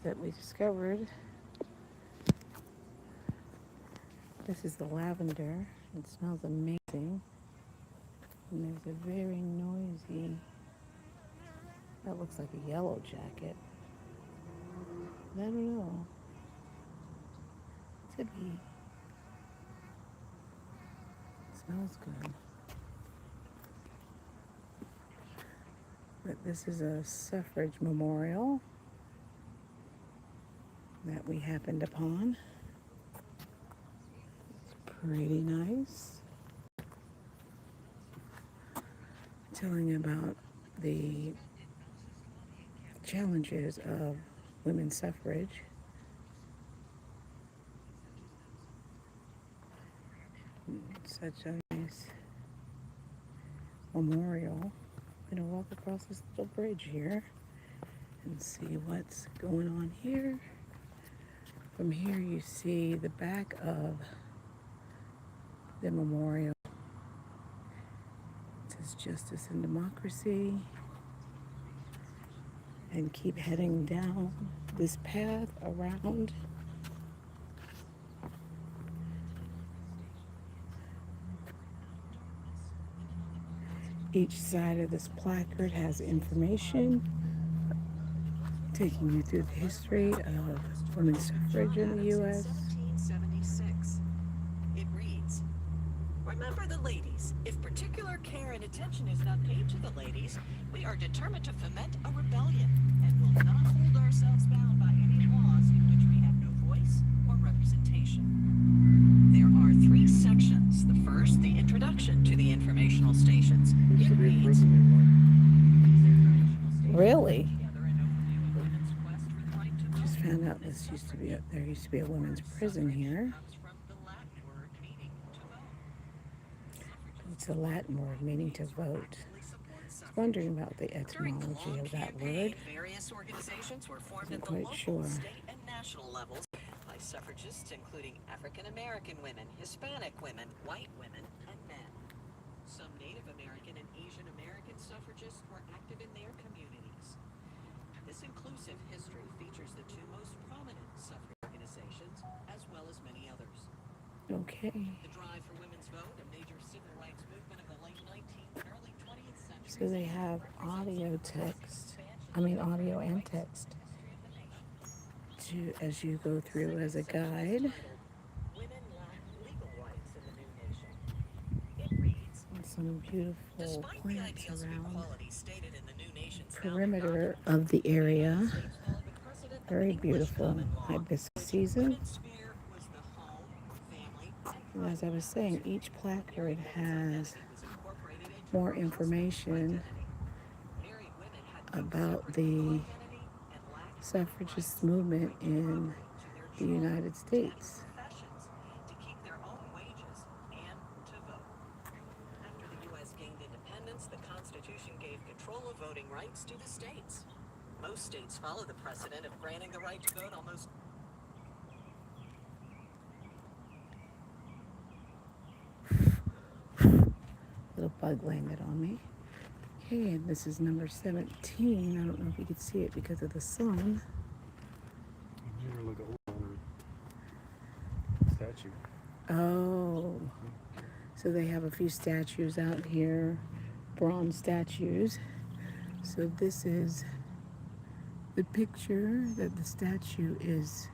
that we discovered. This is the lavender. It smells amazing. And there's a very noisy, that looks like a yellow jacket. I don't know. Could be. It smells good. But this is a suffrage memorial that we happened upon. It's pretty nice. Telling about the challenges of women's suffrage. Such a nice memorial. I'm going to walk across this little bridge here and see what's going on here. From here you see the back of the memorial. It says Justice and Democracy. And keep heading down this path around. Each side of this placard has information taking you through the history of women's suffrage in the U.S. 1776. It reads, "Remember the ladies. If particular care and attention is not paid to the ladies, we are determined to foment a rebellion and will not hold ourselves bound by any laws in which we have no voice or representation." There are 3 sections. The first, the introduction to the informational stations. It reads, Really? Just found out there used to be a women's prison here. It's a Latin word meaning to vote. I was wondering about the etymology of that word. Various organizations were formed Not at the quite local, sure. state, and national levels by suffragists including African American women, Hispanic women, white women, and men. Some Native American and Asian American suffragists were active in their communities. This inclusive history features the 2 most prominent suffrage organizations, as well as many others. Okay. The drive for women's vote, a major civil rights movement of the late 19th and early 20th centuries. So they have audio and text as you go through as a guide. Women lack legal rights in the new nation. It reads, And some beautiful despite the plants ideals of around equality stated in the new nation's perimeter of the area. followed the precedent of Very English beautiful common law, hibiscus which season. women's sphere was the home, family, and And as I was saying, each placard has was incorporated into more information married women had about the suffragist movement in the United States. professions to keep their own wages and to vote. After the U.S. gained independence, the Constitution gave control of voting rights to the states. Most states follow the precedent of granting the right to vote almost. Little bug landed on me. Okay, and this is number 17. I don't know if you could see it because of the sun. Never look old statue. Oh, so they have a few statues out here, bronze statues. So this is the picture that the statue is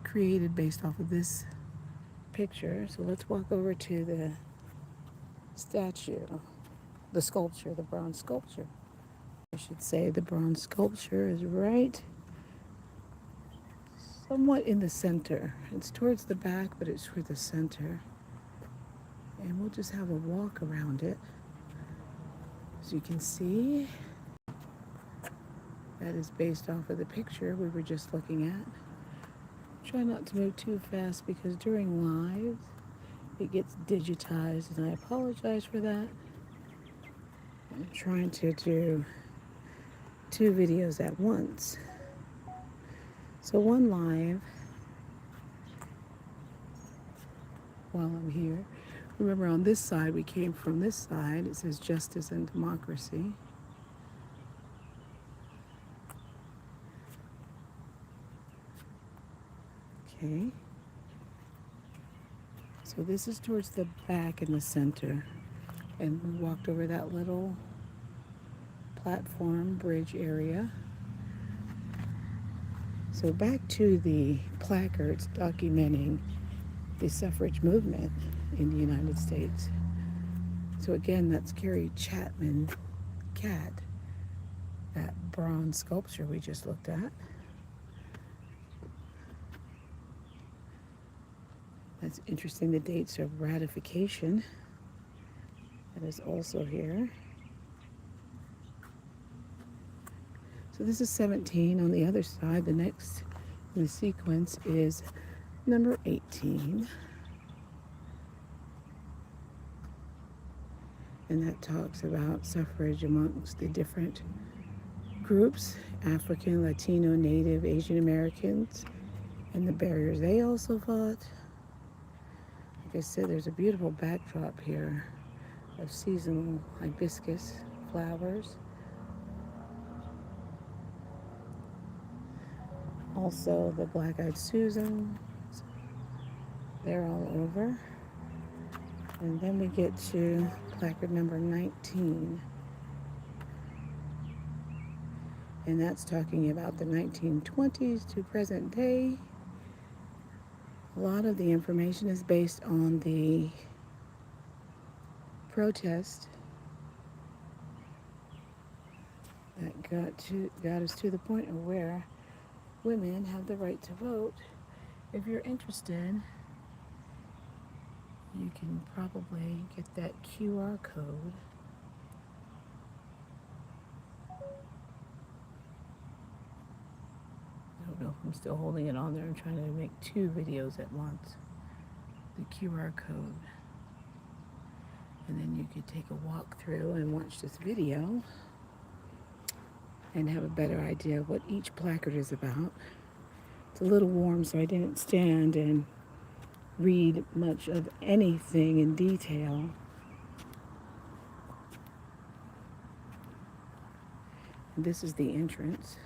created based off of this picture. So let's walk over to the statue, the sculpture, the bronze sculpture. I should say the bronze sculpture is right somewhat in the center. It's towards the back, but it's toward the center. And we'll just have a walk around it. As you can see, that is based off of the picture we were just looking at. Try not to move too fast because during live, it gets digitized, and I apologize for that. I'm trying to do 2 videos at once. So one live while I'm here. Remember on this side, we came from this side. It says Justice and Democracy. Okay. So this is towards the back in the center. And we walked over that little platform bridge area. So back to the placards documenting the suffrage movement in the United States. So again, that's Carrie Chapman Catt, that bronze sculpture we just looked at. That's interesting, the dates of ratification. That is also here. So this is 17. On the other side, the next in the sequence is number 18. And that talks about suffrage amongst the different groups, African, Latino, Native, Asian Americans, and the barriers they also fought. Like I said, there's a beautiful backdrop here of seasonal hibiscus flowers. Also the black-eyed Susan, they're all over. And then we get to placard number 19. And that's talking about the 1920s to present day. A lot of the information is based on the protest that got us to the point of where women have the right to vote. If you're interested, you can probably get that QR code. I don't know if I'm still holding it on there. I'm trying to make 2 videos at once. The QR code. And then you could take a walk through and watch this video and have a better idea of what each placard is about. It's a little warm, so I didn't stand and read much of anything in detail. And this is the entrance.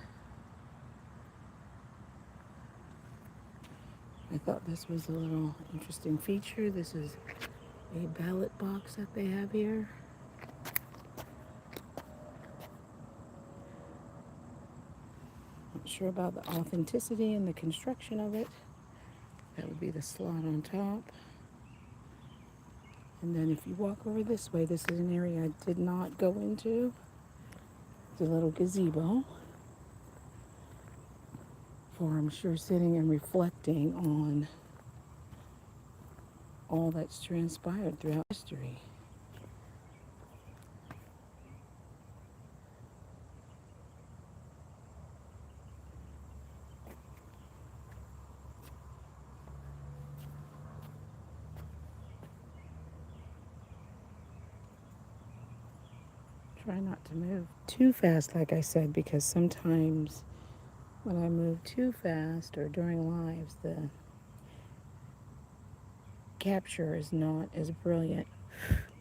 I thought this was a little interesting feature. This is a ballot box that they have here. Not sure about the authenticity and the construction of it. That would be the slot on top. And then if you walk over this way, this is an area I did not go into. It's a little gazebo for, I'm sure, sitting and reflecting on all that's transpired throughout history. Try not to move too fast, like I said, because sometimes when I move too fast or during lives, the capture is not as brilliant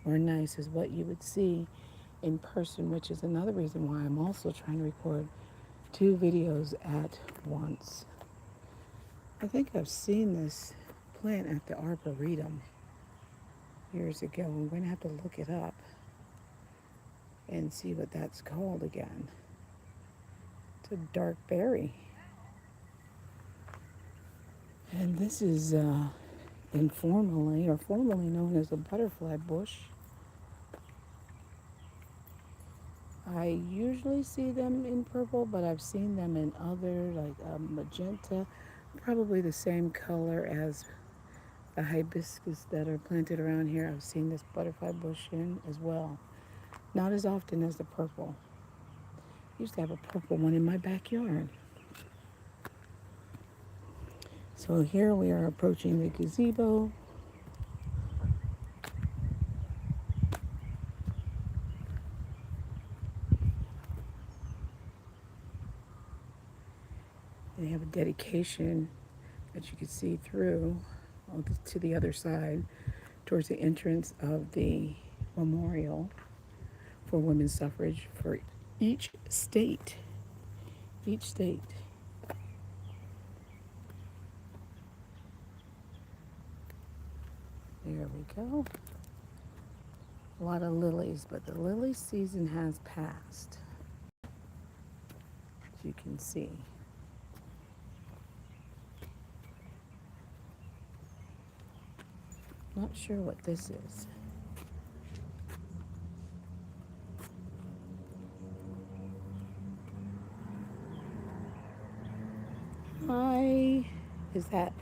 or nice as what you would see in person, which is another reason why I'm also trying to record 2 videos at once. I think I've seen this plant at the Arboretum years ago. I'm going to have to look it up and see what that's called again. It's a dark berry. And this is informally or formally known as a butterfly bush. I usually see them in purple, but I've seen them in other, like magenta, probably the same color as the hibiscus that are planted around here. I've seen this butterfly bush in as well. Not as often as the purple. I used to have a purple one in my backyard. So here we are approaching the gazebo. They have a dedication that you can see through to the other side towards the entrance of the memorial for women's suffrage for each state. Each state. we go. A lot of lilies, but the lily season has passed, as you can see. Not sure what this is. Hi, is that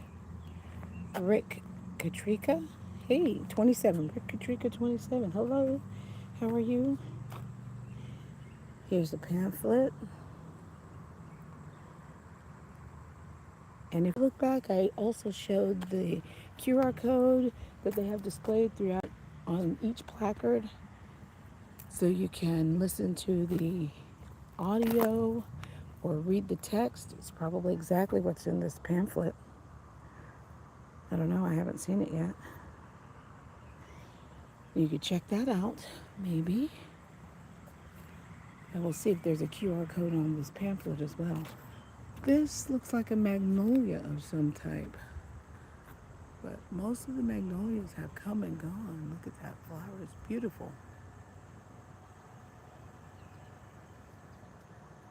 Rick Katrika? Hey, 27, Rick Katrika 27. Hello, how are you? Here's the pamphlet. And if you look back, I also showed the QR code that they have displayed throughout on each placard. So you can listen to the audio or read the text. It's probably exactly what's in this pamphlet. I don't know, I haven't seen it yet. You could check that out, maybe. And we'll see if there's a QR code on this pamphlet as well. This looks like a magnolia of some type. But most of the magnolias have come and gone. Look at that flower, it's beautiful.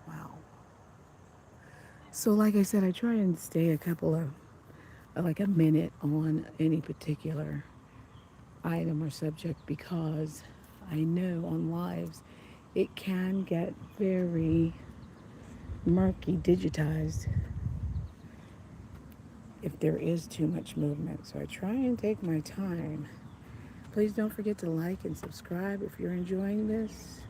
Wow. So like I said, I try and stay like a minute on any particular item or subject because I know on lives it can get very murky, digitized if there is too much movement. So I try and take my time. Please don't forget to like and subscribe if you're enjoying this.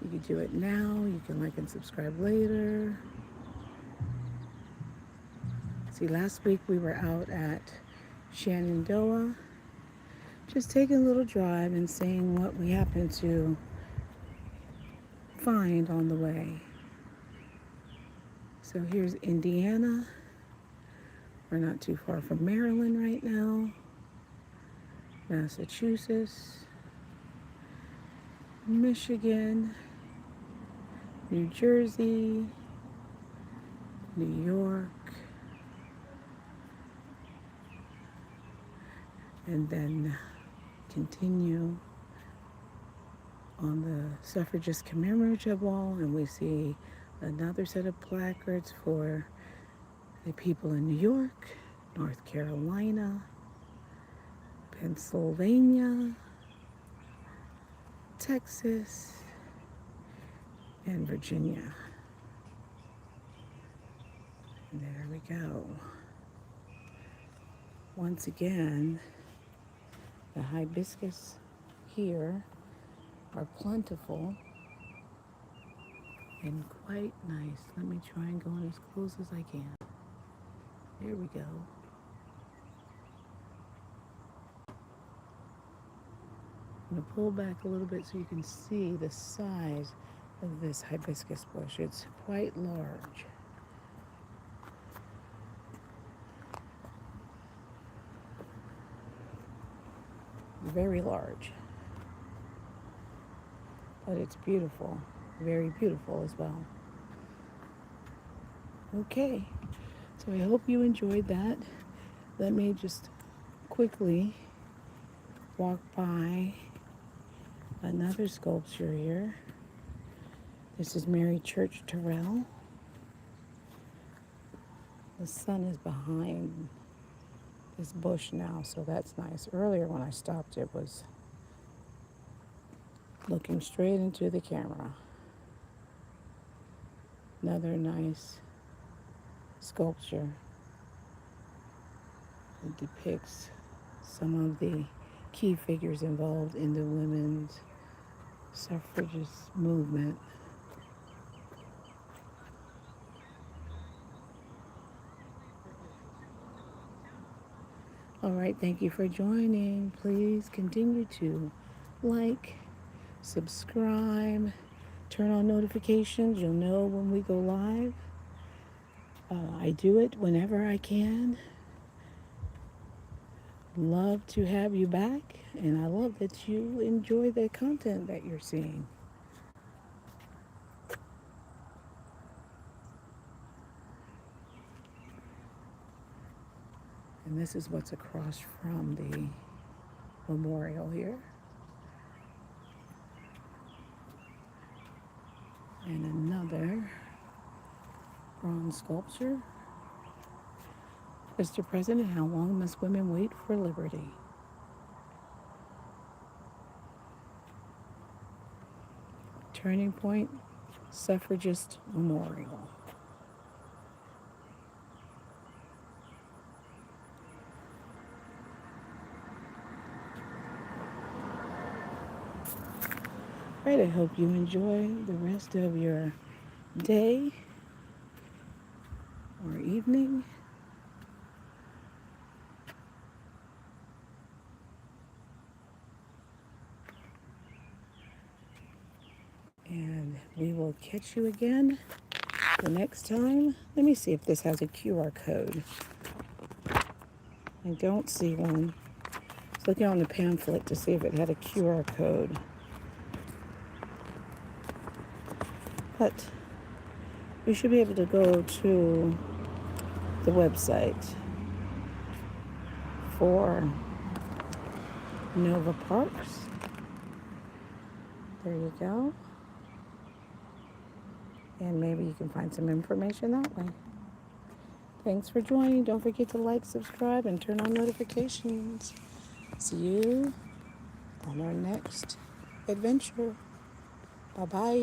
You can do it now. You can like and subscribe later. See, last week we were out at Shenandoah, just taking a little drive and seeing what we happened to find on the way. So here's Indiana. We're not too far from Maryland right now. Massachusetts, Michigan, New Jersey, New York, and then continue on the Suffragist Commemorative Wall, and we see another set of placards for the people in New York, North Carolina, Pennsylvania, Texas, and Virginia. And there we go. Once again, the hibiscus here are plentiful and quite nice. Let me try and go in as close as I can. There we go. I'm going to pull back a little bit so you can see the size of this hibiscus bush. It's quite large. Very large. But it's beautiful. Very beautiful as well. Okay. So I hope you enjoyed that. Let me just quickly walk by another sculpture here. This is Mary Church Terrell. The sun is behind this bush now, so that's nice. Earlier when I stopped, it was looking straight into the camera. Another nice sculpture. It depicts some of the key figures involved in the women's suffragist movement. All right, thank you for joining. Please continue to like, subscribe, turn on notifications. You'll know when we go live. I do it whenever I can. Love to have you back, and I love that you enjoy the content that you're seeing. And this is what's across from the memorial here. And another bronze sculpture. Mr. President, how long must women wait for liberty? Turning Point Suffragist Memorial. Right, I hope you enjoy the rest of your day or evening. And we will catch you again the next time. Let me see if this has a QR code. I don't see one. I was looking on the pamphlet to see if it had a QR code. But we should be able to go to the website for Nova Parks. There you go. And maybe you can find some information that way. Thanks for joining. Don't forget to like, subscribe, and turn on notifications. See you on our next adventure. Bye-bye.